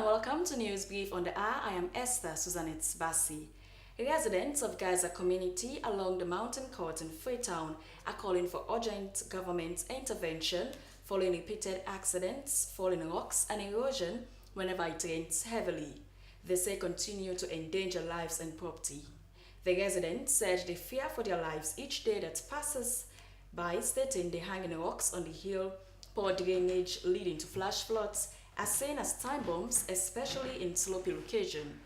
welcome to News Brief on the hour. I am Esther Susanitz Bassi. Residents of Gaza community along the mountain court in Freetown are calling for urgent government intervention following repeated accidents, falling rocks and erosion whenever it rains heavily. They say continue to endanger lives and property. The residents said they fear for their lives each day that passes by, stating the hanging rocks on the hill, poor drainage leading to flash floods, as seen as time bombs, especially in slopey location.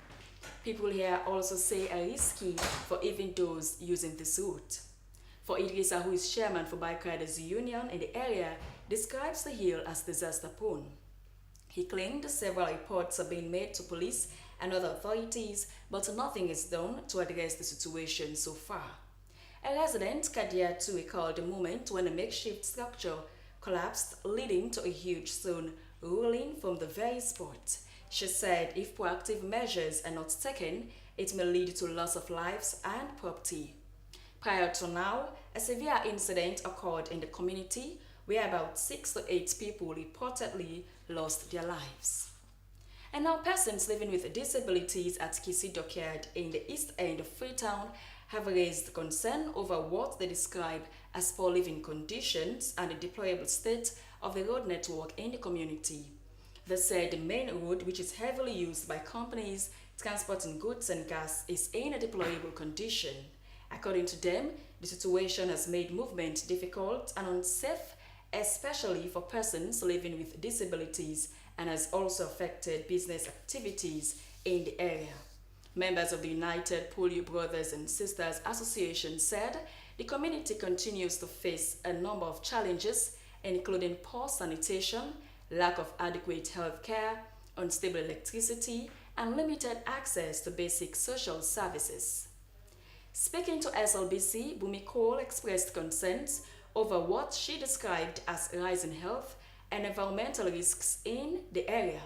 People here also say are risky for even those using this route. For Idrissa, who is chairman for Bike Riders Union in the area, describes the hill as disaster prone. He claimed several reports are being made to police and other authorities, but nothing is done to address the situation so far. A resident, Kadia, too, recalled the moment when a makeshift structure collapsed, leading to a huge stone rolling from the very spot. She said if proactive measures are not taken, it may lead to loss of lives and property. Prior to now, a severe incident occurred in the community where about 6 to 8 people reportedly lost their lives. And now persons living with disabilities at Kisi Dockyard in the east end of Freetown have raised concern over what they describe as poor living conditions and the deplorable state of the road network in the community. They said the main road, which is heavily used by companies transporting goods and gas, is in a deplorable condition. According to them, the situation has made movement difficult and unsafe, especially for persons living with disabilities, and has also affected business activities in the area. Members of the United Polio Brothers and Sisters Association said the community continues to face a number of challenges, including poor sanitation, lack of adequate health care, unstable electricity, and limited access to basic social services. Speaking to SLBC, Bumi Cole expressed concerns over what she described as rising health and environmental risks in the area,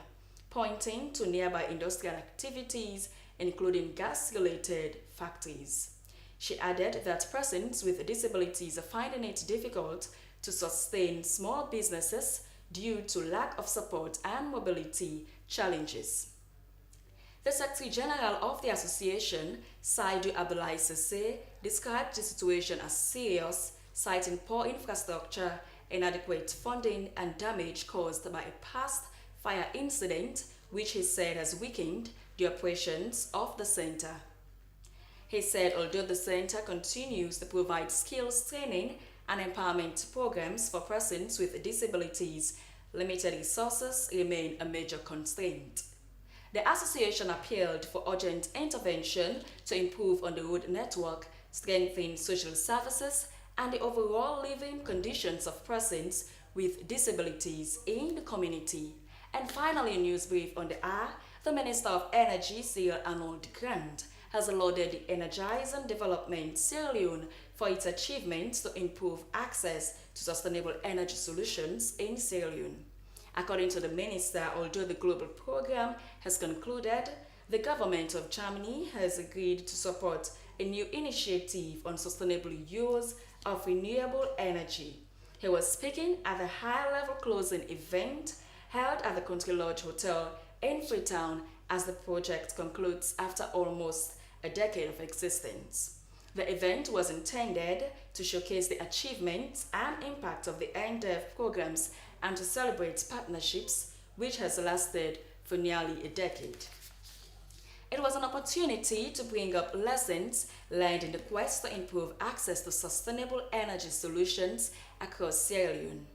pointing to nearby industrial activities, including gas-related factories. She added that persons with disabilities are finding it difficult to sustain small businesses due to lack of support and mobility challenges. The Secretary General of the association, Saidu Abdullahi Sese, described the situation as serious, citing poor infrastructure, inadequate funding, and damage caused by a past fire incident, which he said has weakened the operations of the center. He said although the center continues to provide skills training and empowerment programs for persons with disabilities, limited resources remain a major constraint. The association appealed for urgent intervention to improve on the road network, strengthen social services, and the overall living conditions of persons with disabilities in the community. And finally, a news brief on the hour, the Minister of Energy, Cyril Arnold Grant, has lauded the Energizing Development Sierra Leone for its achievements to improve access to sustainable energy solutions in Sierra Leone. According to the minister, although the global program has concluded, the government of Germany has agreed to support a new initiative on sustainable use of renewable energy. He was speaking at the high-level closing event held at the Country Lodge Hotel in Freetown as the project concludes after almost a decade of existence. The event was intended to showcase the achievements and impact of the NDEV programs and to celebrate partnerships which has lasted for nearly a decade. It was an opportunity to bring up lessons learned in the quest to improve access to sustainable energy solutions across Sierra Leone.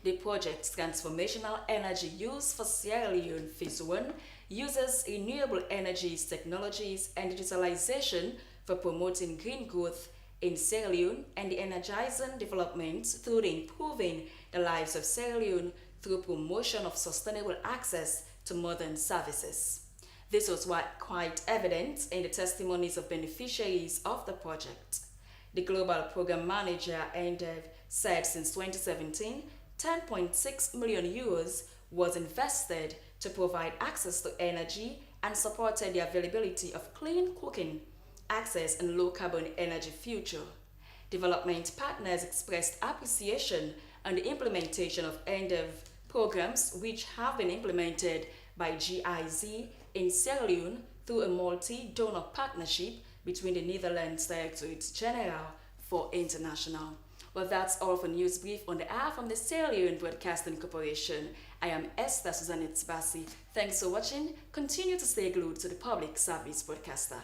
The project's transformational energy use for Sierra Leone Phase 1 uses renewable energies technologies and digitalization for promoting green growth in Sierra Leone and the energizing development through the improving the lives of Sierra Leone through promotion of sustainable access to modern services. This was quite evident in the testimonies of beneficiaries of the project. The Global Program Manager, NDEV, said since 2017, 10.6 million euros was invested to provide access to energy and supported the availability of clean cooking, access, and low-carbon energy future. Development partners expressed appreciation on the implementation of NDEV programs which have been implemented by GIZ in Sierra Leone through a multi-donor partnership between the Netherlands Directorate General for International. Well, that's all for News Brief on the air from the Sierra Leone Broadcasting Corporation. I am Esther Susanitz Bassi. Thanks for watching. Continue to stay glued to the Public Service Broadcaster.